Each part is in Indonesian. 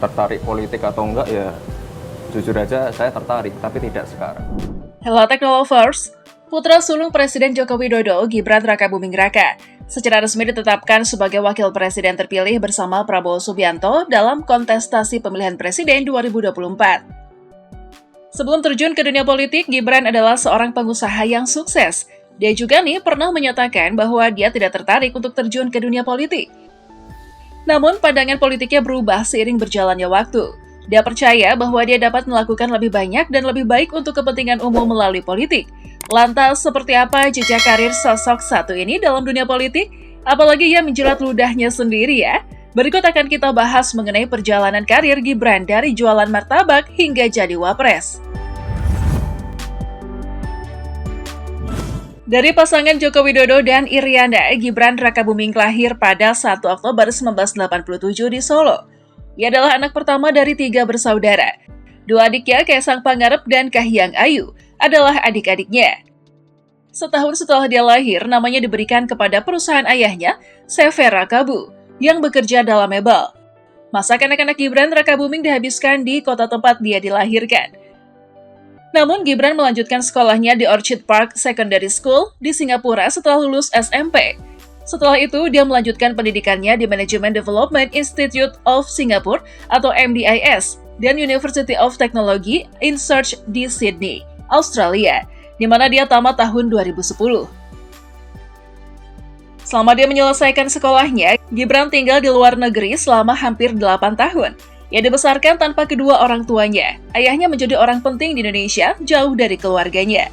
tertarik politik atau enggak ya jujur aja saya tertarik, tapi tidak sekarang. Hello Technolovers, putra sulung Presiden Joko Widodo, Gibran Rakabuming Raka, secara resmi ditetapkan sebagai wakil presiden terpilih bersama Prabowo Subianto dalam kontestasi pemilihan presiden 2024. Sebelum terjun ke dunia politik, Gibran adalah seorang pengusaha yang sukses. Dia juga pernah menyatakan bahwa dia tidak tertarik untuk terjun ke dunia politik. Namun, pandangan politiknya berubah seiring berjalannya waktu. Dia percaya bahwa dia dapat melakukan lebih banyak dan lebih baik untuk kepentingan umum melalui politik. Lantas, seperti apa jejak karir sosok satu ini dalam dunia politik? Apalagi ia menjerat ludahnya sendiri ya? Berikut akan kita bahas mengenai perjalanan karir Gibran dari jualan martabak hingga jadi wapres. Dari pasangan Joko Widodo dan Iriana, Gibran Rakabuming lahir pada 1 Oktober 1987 di Solo. Ia adalah anak pertama dari 3 bersaudara. 2 adiknya, Kaisang Pangarep dan Kahiyang Ayu, adalah adik-adiknya. Setahun setelah dia lahir, namanya diberikan kepada perusahaan ayahnya, CV Rakabu, yang bekerja dalam mebel. Masa kanak-kanak Gibran Rakabuming dihabiskan di kota tempat dia dilahirkan. Namun, Gibran melanjutkan sekolahnya di Orchid Park Secondary School di Singapura setelah lulus SMP. Setelah itu, dia melanjutkan pendidikannya di Management Development Institute of Singapore atau MDIS dan University of Technology in Search di Sydney, Australia, di mana dia tamat tahun 2010. Selama dia menyelesaikan sekolahnya, Gibran tinggal di luar negeri selama hampir 8 tahun. Ia dibesarkan tanpa kedua orang tuanya. Ayahnya menjadi orang penting di Indonesia, jauh dari keluarganya.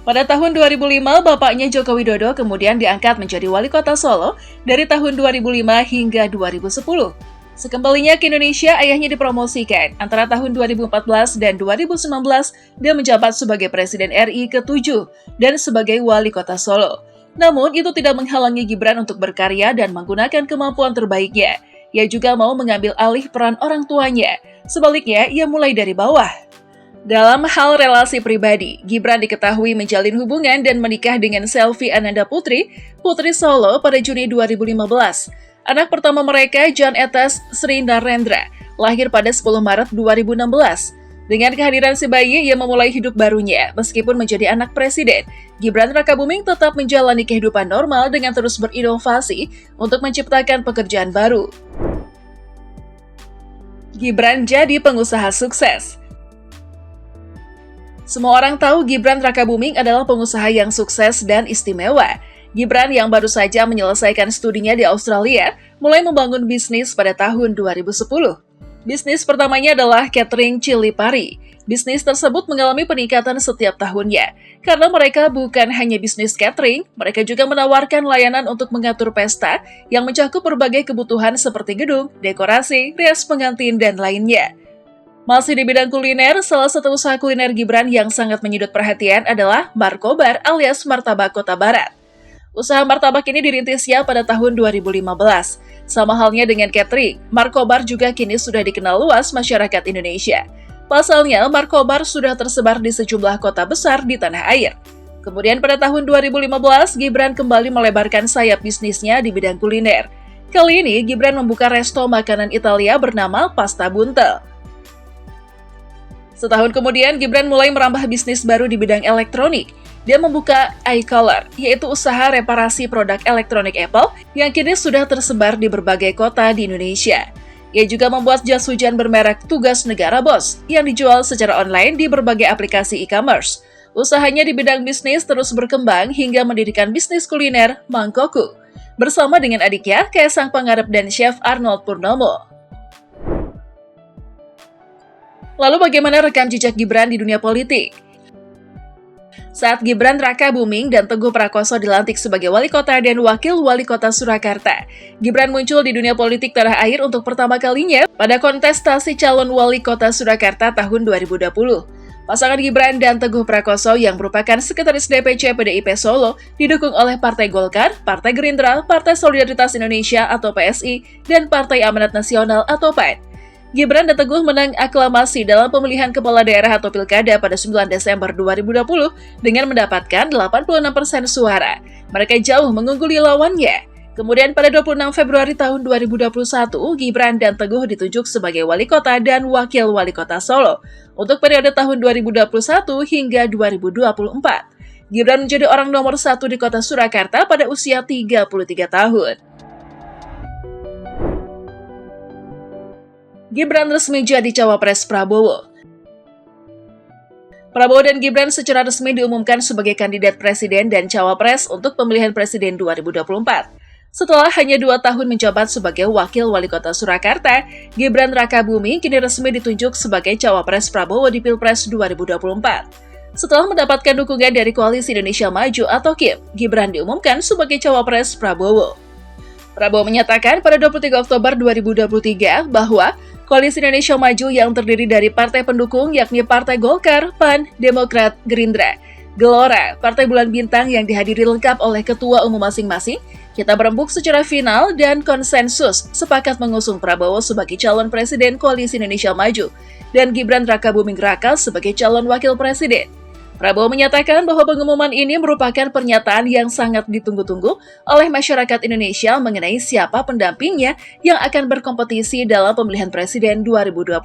Pada tahun 2005, bapaknya Joko Widodo kemudian diangkat menjadi wali kota Solo dari tahun 2005 hingga 2010. Sekembalinya ke Indonesia, ayahnya dipromosikan. Antara tahun 2014 dan 2019, dia menjabat sebagai Presiden RI ke-7 dan sebagai wali kota Solo. Namun, itu tidak menghalangi Gibran untuk berkarya dan menggunakan kemampuan terbaiknya. Ia juga mau mengambil alih peran orang tuanya. Sebaliknya, ia mulai dari bawah. Dalam hal relasi pribadi, Gibran diketahui menjalin hubungan dan menikah dengan Selvi Ananda Putri, Putri Solo pada Juni 2015. Anak pertama mereka, John Etes Sri Narendra, lahir pada 10 Maret 2016. Dengan kehadiran si bayi, ia memulai hidup barunya. Meskipun menjadi anak presiden, Gibran Rakabuming tetap menjalani kehidupan normal dengan terus berinovasi untuk menciptakan pekerjaan baru. Gibran jadi pengusaha sukses. Semua orang tahu Gibran Rakabuming adalah pengusaha yang sukses dan istimewa. Gibran yang baru saja menyelesaikan studinya di Australia, mulai membangun bisnis pada tahun 2010. Bisnis pertamanya adalah catering Cili Pari. Bisnis tersebut mengalami peningkatan setiap tahunnya. Karena mereka bukan hanya bisnis catering, mereka juga menawarkan layanan untuk mengatur pesta yang mencakup berbagai kebutuhan seperti gedung, dekorasi, rias pengantin, dan lainnya. Masih di bidang kuliner, salah satu usaha kuliner Gibran yang sangat menyedot perhatian adalah Markobar alias Martabak Kota Barat. Usaha martabak ini dirintisnya pada tahun 2015. Sama halnya dengan catering, Markobar juga kini sudah dikenal luas masyarakat Indonesia. Pasalnya, Markobar sudah tersebar di sejumlah kota besar di tanah air. Kemudian pada tahun 2015, Gibran kembali melebarkan sayap bisnisnya di bidang kuliner. Kali ini, Gibran membuka resto makanan Italia bernama Pasta Buntel. Setahun kemudian, Gibran mulai merambah bisnis baru di bidang elektronik. Dia membuka iColor, yaitu usaha reparasi produk elektronik Apple yang kini sudah tersebar di berbagai kota di Indonesia. Ia juga membuat jas hujan bermerek Tugas Negara Bos yang dijual secara online di berbagai aplikasi e-commerce. Usahanya di bidang bisnis terus berkembang hingga mendirikan bisnis kuliner Mangkoku bersama dengan adiknya Kaisang Pangarep dan Chef Arnold Purnomo. Lalu bagaimana rekam jejak Gibran di dunia politik? Saat Gibran Rakabuming dan Teguh Prakoso dilantik sebagai wali kota dan wakil wali kota Surakarta, Gibran muncul di dunia politik tanah air untuk pertama kalinya pada kontestasi calon wali kota Surakarta tahun 2020. Pasangan Gibran dan Teguh Prakoso yang merupakan Sekretaris DPC PDIP Solo didukung oleh Partai Golkar, Partai Gerindra, Partai Solidaritas Indonesia atau PSI, dan Partai Amanat Nasional atau PAN. Gibran dan Teguh menang aklamasi dalam pemilihan kepala daerah atau pilkada pada 9 Desember 2020 dengan mendapatkan 86% suara. Mereka jauh mengungguli lawannya. Kemudian pada 26 Februari tahun 2021, Gibran dan Teguh ditunjuk sebagai wali kota dan wakil wali kota Solo untuk periode tahun 2021 hingga 2024. Gibran menjadi orang nomor 1 di kota Surakarta pada usia 33 tahun. Gibran resmi jadi cawapres Prabowo. Prabowo dan Gibran secara resmi diumumkan sebagai kandidat presiden dan cawapres untuk pemilihan presiden 2024. Setelah hanya 2 tahun menjabat sebagai wakil wali kota Surakarta, Gibran Rakabuming kini resmi ditunjuk sebagai cawapres Prabowo di Pilpres 2024. Setelah mendapatkan dukungan dari Koalisi Indonesia Maju atau KIM, Gibran diumumkan sebagai cawapres Prabowo. Prabowo menyatakan pada 23 Oktober 2023 bahwa Koalisi Indonesia Maju yang terdiri dari partai pendukung yakni Partai Golkar, PAN, Demokrat, Gerindra, Gelora, Partai Bulan Bintang yang dihadiri lengkap oleh ketua umum masing-masing, kita berembuk secara final dan konsensus sepakat mengusung Prabowo sebagai calon presiden Koalisi Indonesia Maju dan Gibran Rakabuming Raka sebagai calon wakil presiden. Prabowo menyatakan bahwa pengumuman ini merupakan pernyataan yang sangat ditunggu-tunggu oleh masyarakat Indonesia mengenai siapa pendampingnya yang akan berkompetisi dalam pemilihan presiden 2024.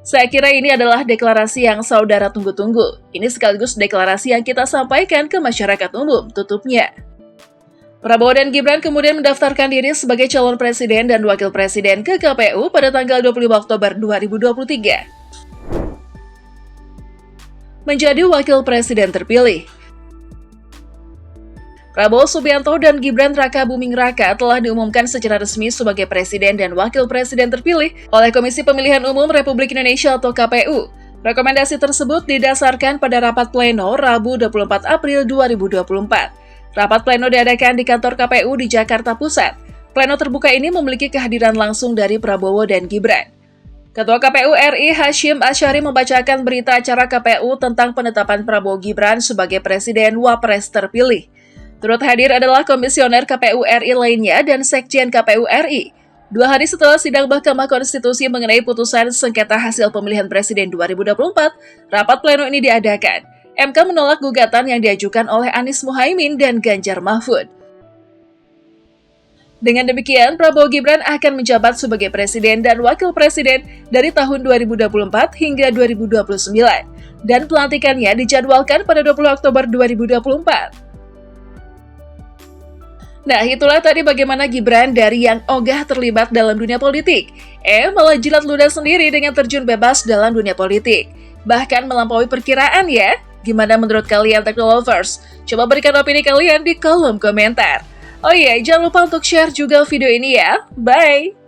Saya kira ini adalah deklarasi yang saudara tunggu-tunggu. Ini sekaligus deklarasi yang kita sampaikan ke masyarakat umum, tutupnya. Prabowo dan Gibran kemudian mendaftarkan diri sebagai calon presiden dan wakil presiden ke KPU pada tanggal 25 Oktober 2023. Menjadi wakil presiden terpilih. Prabowo Subianto dan Gibran Rakabuming Raka telah diumumkan secara resmi sebagai presiden dan wakil presiden terpilih oleh Komisi Pemilihan Umum Republik Indonesia atau KPU. Rekomendasi tersebut didasarkan pada rapat pleno Rabu 24 April 2024. Rapat pleno diadakan di kantor KPU di Jakarta Pusat. Pleno terbuka ini memiliki kehadiran langsung dari Prabowo dan Gibran. Ketua KPU RI Hashim Asyari membacakan berita acara KPU tentang penetapan Prabowo Gibran sebagai Presiden Wapres terpilih. Turut hadir adalah Komisioner KPU RI lainnya dan Sekjen KPU RI. 2 hari setelah sidang Mahkamah Konstitusi mengenai putusan sengketa hasil pemilihan Presiden 2024, rapat pleno ini diadakan. MK menolak gugatan yang diajukan oleh Anies Muhaimin dan Ganjar Mahfud. Dengan demikian, Prabowo Gibran akan menjabat sebagai presiden dan wakil presiden dari tahun 2024 hingga 2029, dan pelantikannya dijadwalkan pada 20 Oktober 2024. Nah, itulah tadi bagaimana Gibran dari yang ogah terlibat dalam dunia politik, malah jilat ludah sendiri dengan terjun bebas dalam dunia politik. Bahkan melampaui perkiraan ya. Gimana menurut kalian Teknolovers? Coba berikan opini kalian di kolom komentar. Oh iya, jangan lupa untuk share juga video ini ya. Bye!